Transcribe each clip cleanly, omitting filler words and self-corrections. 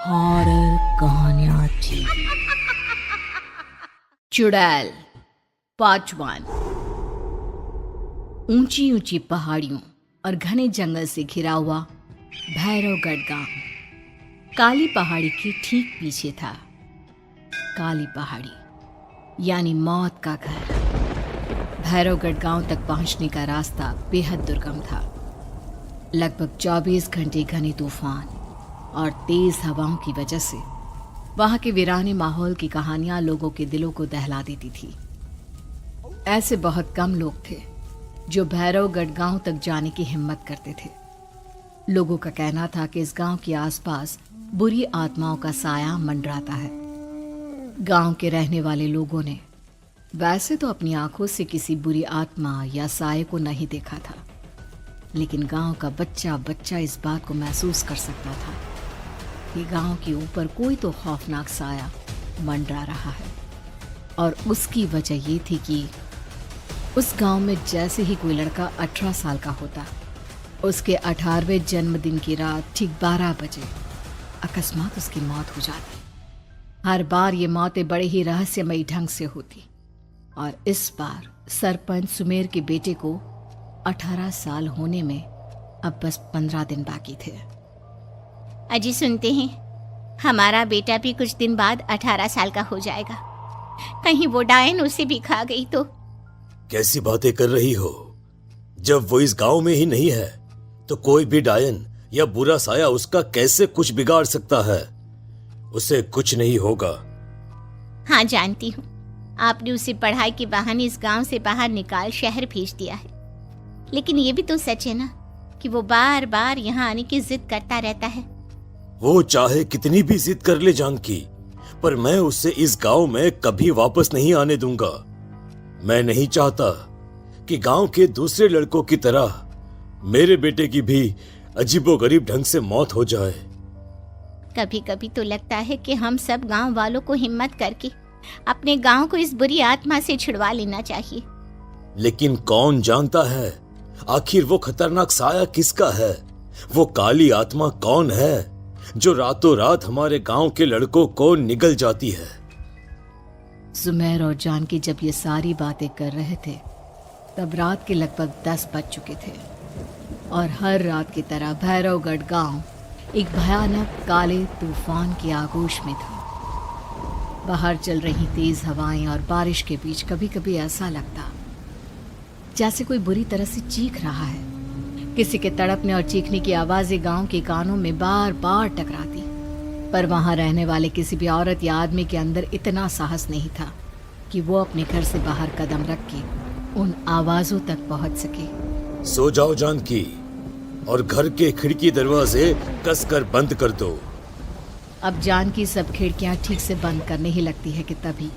Horror कहानियां थी। चुड़ैल पार्ट 1। ऊंची ऊंची पहाड़ियों और घने जंगल से घिरा हुआ भैरवगढ़ गांव काली पहाड़ी के ठीक पीछे था। काली पहाड़ी यानी मौत का घर। भैरवगढ़ गांव तक पहुंचने का रास्ता बेहद दुर्गम था। लगभग 24 घंटे घने तूफान और तेज हवाओं की वजह से वहां के वीराने माहौल की कहानियां लोगों के दिलों को दहला देती थी। ऐसे बहुत कम लोग थे जो भैरवगढ़ गांव तक जाने की हिम्मत करते थे। लोगों का कहना था कि इस गांव के आसपास बुरी आत्माओं का साया मंडराता है। गांव के रहने वाले लोगों ने वैसे तो अपनी आंखों से किसी बुरी आत्मा या साये को नहीं देखा था, लेकिन गांव का बच्चा बच्चा इस बात को महसूस कर सकता था कि गांव के ऊपर कोई तो खौफनाक साया मंडरा रहा है। और उसकी वजह ये थी कि उस गांव में जैसे ही कोई लड़का 18 साल का होता, उसके 18वें जन्मदिन की रात ठीक 12 बजे अकस्मात उसकी मौत हो जाती। हर बार ये मौतें बड़े ही रहस्यमयी ढंग से होती और इस बार सरपंच सुमेर के बेटे को 18 साल होने में अब बस 15 दिन बाकी थे। अजी सुनते हैं, हमारा बेटा भी कुछ दिन बाद 18 साल का हो जाएगा। कहीं वो डायन उसे भी खा गई तो। कैसी बातें कर रही हो? जब वो इस गांव में ही नहीं है तो कोई भी डायन या बुरा साया उसका कैसे कुछ बिगाड़ सकता है? उसे कुछ नहीं होगा। हाँ जानती हूँ, आपने उसे पढ़ाई के बहाने इस गांव से बाहर निकाल शहर भेज दिया है, लेकिन ये भी तो सच है ना कि वो बार बार यहाँ आने की जिद करता रहता है। वो चाहे कितनी भी जिद कर ले जानकी, पर मैं उसे इस गांव में कभी वापस नहीं आने दूंगा। मैं नहीं चाहता कि गांव के दूसरे लड़कों की तरह मेरे बेटे की भी अजीबोगरीब ढंग से मौत हो जाए। कभी कभी तो लगता है कि हम सब गांव वालों को हिम्मत करके अपने गांव को इस बुरी आत्मा से छुड़वा लेना चाहिए। लेकिन कौन जानता है आखिर वो खतरनाक साया किसका है? वो काली आत्मा कौन है जो रातों रात हमारे गांव के लड़कों को निगल जाती है? सुमेर और जानकी जब ये सारी बातें कर रहे थे तब रात के लगभग 10 बज चुके थे और हर रात की तरह भैरवगढ़ गांव एक भयानक काले तूफान की आगोश में था। बाहर चल रही तेज हवाएं और बारिश के बीच कभी कभी ऐसा लगता जैसे कोई बुरी तरह से चीख रहा है। किसी के तड़पने और चीखने की आवाजें गांव के कानों में बार बार टकराती, पर वहां रहने वाले किसी भी औरत या आदमी के अंदर इतना साहस नहीं था कि वो अपने घर से बाहर कदम रख के उन आवाजों तक पहुंच सके। सो जाओ जानकी और घर के खिड़की दरवाजे कसकर बंद कर दो। अब जानकी सब खिड़कियां ठीक से बंद करने ही लगती है कि तभी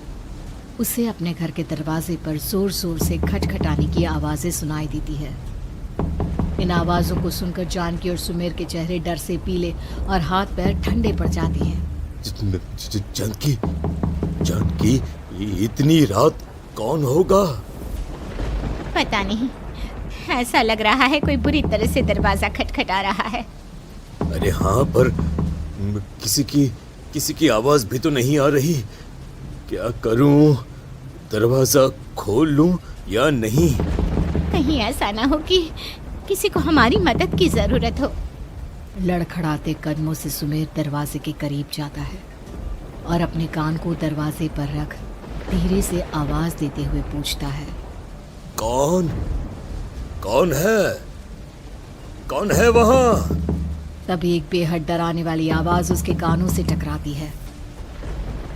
उसे अपने घर के दरवाजे पर जोर जोर से खटखटाने की आवाजें सुनाई देती है। इन आवाजों को सुनकर जानकी और सुमेर के चेहरे डर से पीले और हाथ पैर ठंडे पड़ जाते हैं। जानकी, जानकी, इतनी रात कौन होगा? पता नहीं, ऐसा लग रहा है कोई बुरी तरह से दरवाजा खटखटा रहा है। अरे हाँ, पर किसी की आवाज भी तो नहीं आ रही। क्या करूं? दरवाजा खोल लूं या नहीं? कहीं ऐसा ना हो कि किसी को हमारी मदद की जरूरत हो। लड़खड़ाते कदमों से सुमेर दरवाजे के करीब जाता है और अपने कान को दरवाजे पर रख धीरे से आवाज देते हुए पूछता है, कौन कौन है? कौन है वहां? तभी एक बेहद डराने वाली आवाज उसके कानों से टकराती है।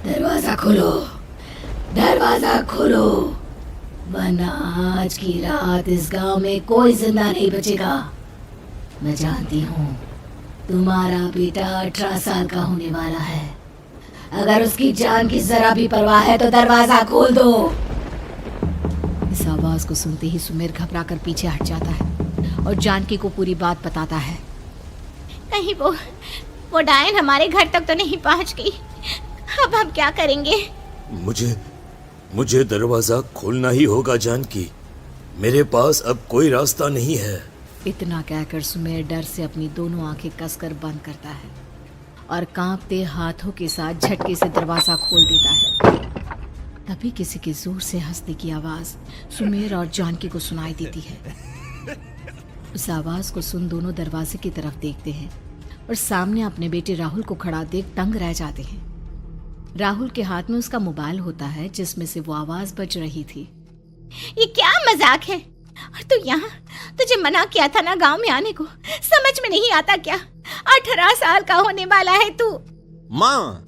दरवाजा खोलो, दरवाजा खोलो, वरना आज की रात इस गांव में कोई जिंदा नहीं बचेगा। मैं जानती हूँ तुम्हारा बेटा 18 साल का होने वाला है। अगर उसकी जान की जरा भी परवाह है तो दरवाजा खोल दो। इस आवाज को सुनते ही सुमेर घबरा कर पीछे हट जाता है और जानकी को पूरी बात बताता है। कहीं वो डायन हमारे घर तक तो नहीं पहुंच गई? अब हम क्या करेंगे? मुझे दरवाजा खोलना ही होगा जानकी। मेरे पास अब कोई रास्ता नहीं है। इतना कहकर सुमेर डर से अपनी दोनों आंखें कसकर बंद करता है और कांपते हाथों के साथ झटके से दरवाजा खोल देता है। तभी किसी के जोर से हंसने की आवाज सुमेर और जानकी को सुनाई देती है। उस आवाज को सुन दोनों दरवाजे की तरफ देखते हैं और सामने अपने बेटे राहुल को खड़ा देख दंग रह जाते हैं। राहुल के हाथ में उसका मोबाइल होता है जिसमें से वो आवाज बज रही थी। ये क्या मजाक है? और तू यहाँ, तुझे मना किया था ना गांव में आने को, समझ में नहीं आता क्या? 18 साल का होने वाला है तू। माँ,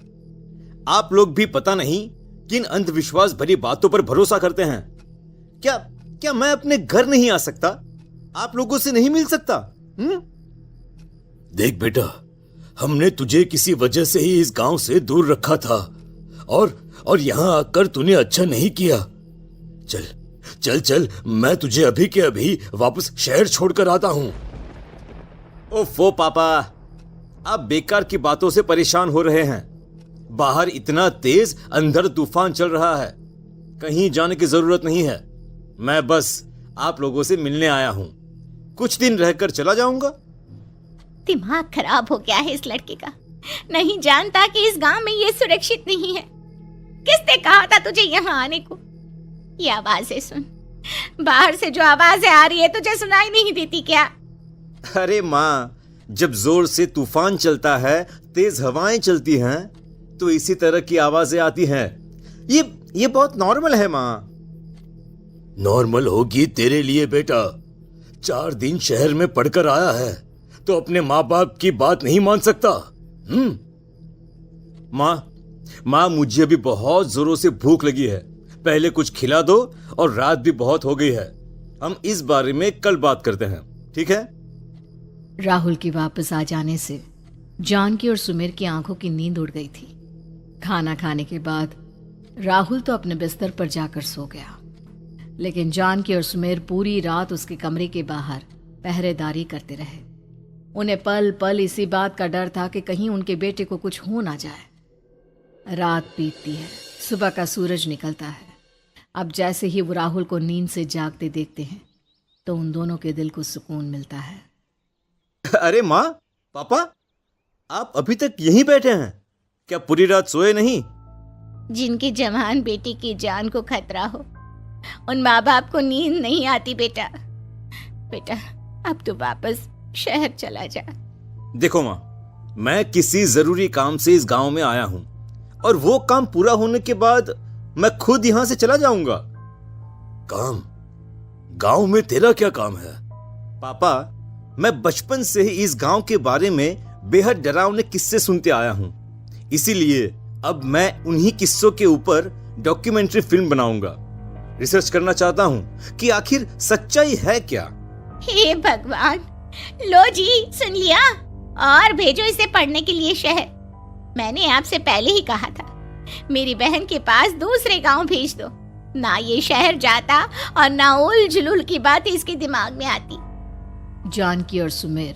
आप लोग भी पता नहीं किन अंधविश्वास भरी बातों पर भरोसा करते हैं। क्या क्या मैं अपने घर नहीं आ सकता? आप लोगों से नहीं मिल सकता? देख बेटा, हमने तुझे किसी वजह से ही इस गांव से दूर रखा था और यहां आकर तूने अच्छा नहीं किया। चल चल चल, मैं तुझे अभी के अभी वापस शहर छोड़कर आता हूं। ओफो पापा, आप बेकार की बातों से परेशान हो रहे हैं। बाहर इतना तेज अंधड़ तूफान चल रहा है, कहीं जाने की जरूरत नहीं है। मैं बस आप लोगों से मिलने आया हूं, कुछ दिन रहकर चला जाऊंगा। दिमाग खराब हो गया है इस लड़के का, नहीं जानता कि इस गांव में ये सुरक्षित नहीं है। किसने कहा था तुझे यहाँ आने को? ये आवाजें सुन, बाहर से जो आवाजें आ रही है तुझे सुनाई नहीं देती क्या? अरे माँ, जब जोर से तूफान चलता है, तेज हवाएं चलती हैं, तो इसी तरह की आवाजें आती हैं। ये बहुत नॉर्मल है माँ। नॉर्मल होगी तेरे लिए बेटा। 4 दिन शहर में पढ़कर आया है तो अपने माँ बाप की बात नहीं मान सकता। माँ, मुझे अभी बहुत जोरों से भूख लगी है, पहले कुछ खिला दो, और रात भी बहुत हो गई है। हम इस बारे में कल बात करते हैं, ठीक है? राहुल के वापस आ जाने से जानकी और सुमेर की आंखों की नींद उड़ गई थी। खाना खाने के बाद राहुल तो अपने बिस्तर पर जाकर सो गया, लेकिन जानकी और सुमेर पूरी रात उसके कमरे के बाहर पहरेदारी करते रहे। उन्हें पल पल इसी बात का डर था कि कहीं उनके बेटे को कुछ हो ना जाए। रात बीतती है, सुबह का सूरज निकलता है। अब जैसे ही वो राहुल को नींद से जागते देखते हैं तो उन दोनों के दिल को सुकून मिलता है। अरे माँ, पापा, आप अभी तक यहीं बैठे हैं? क्या पूरी रात सोए नहीं? जिनकी जवान बेटी की जान को खतरा हो, उन माँ बाप को नींद नहीं आती बेटा। बेटा, अब तो वापस शहर चला जा। देखो माँ, मैं किसी जरूरी काम से इस गांव में आया हूं, और वो काम पूरा होने के बाद मैं खुद यहां से चला जाऊंगा। काम? गांव में तेरा क्या काम है? पापा, मैं बचपन से ही इस गांव के बारे में बेहद डरावने किस्से सुनते आया हूं, इसीलिए अब मैं उन्हीं किस्सों के ऊपर डॉक्यूमेंट्री फिल्म बनाऊंगा। रिसर्च करना चाहता हूं कि आखिर सच्चाई है क्या। हे भगवान, लो जी, सुन लिया, और भेजो इसे पढ़ने के लिए शहर। मैंने आपसे पहले ही कहा था, मेरी बहन के पास दूसरे गांव भेज दो। ना ये शहर जाता और ना उल जुलूल की बात इसके दिमाग में आती। जानकी और सुमेर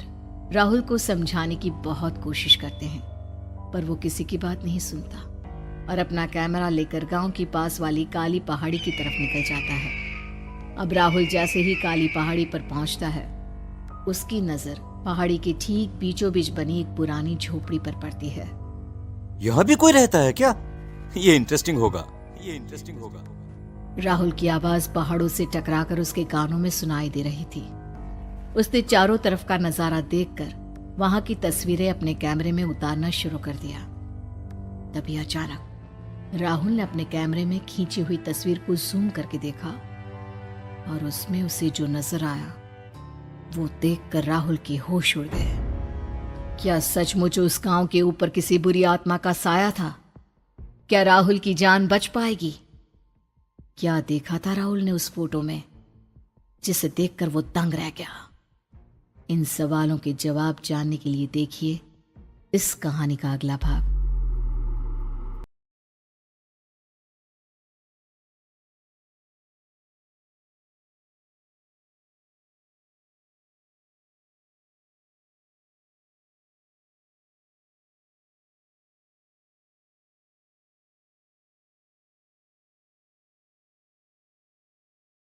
राहुल को समझाने की बहुत कोशिश करते हैं, पर वो किसी की बात नहीं सुनता और अपना कैमरा लेकर गांव की पास वाली काली पहाड़ी की तरफ निकल जाता है। अब राहुल जैसे ही काली पहाड़ी पर पहुंचता है, उसकी नजर पहाड़ी के ठीक बीचों बीच बनी एक पुरानी झोपड़ी पर पड़ती है। यहाँ भी कोई रहता है क्या? ये इंटरेस्टिंग होगा। राहुल की आवाज पहाड़ों से टकराकर उसके कानों में सुनाई दे रही थी। उसने चारों तरफ का नजारा देखकर वहां की तस्वीरें अपने कैमरे में उतारना शुरू कर दिया। तभी अचानक राहुल ने अपने कैमरे में खींची हुई तस्वीर को जूम करके देखा, और उसमें उसे जो नजर आया वो देखकर राहुल की होश उड़ गए। क्या सचमुच उस गांव के ऊपर किसी बुरी आत्मा का साया था? क्या राहुल की जान बच पाएगी? क्या देखा था राहुल ने उस फोटो में जिसे देखकर वो दंग रह गया? इन सवालों के जवाब जानने के लिए देखिए इस कहानी का अगला भाग।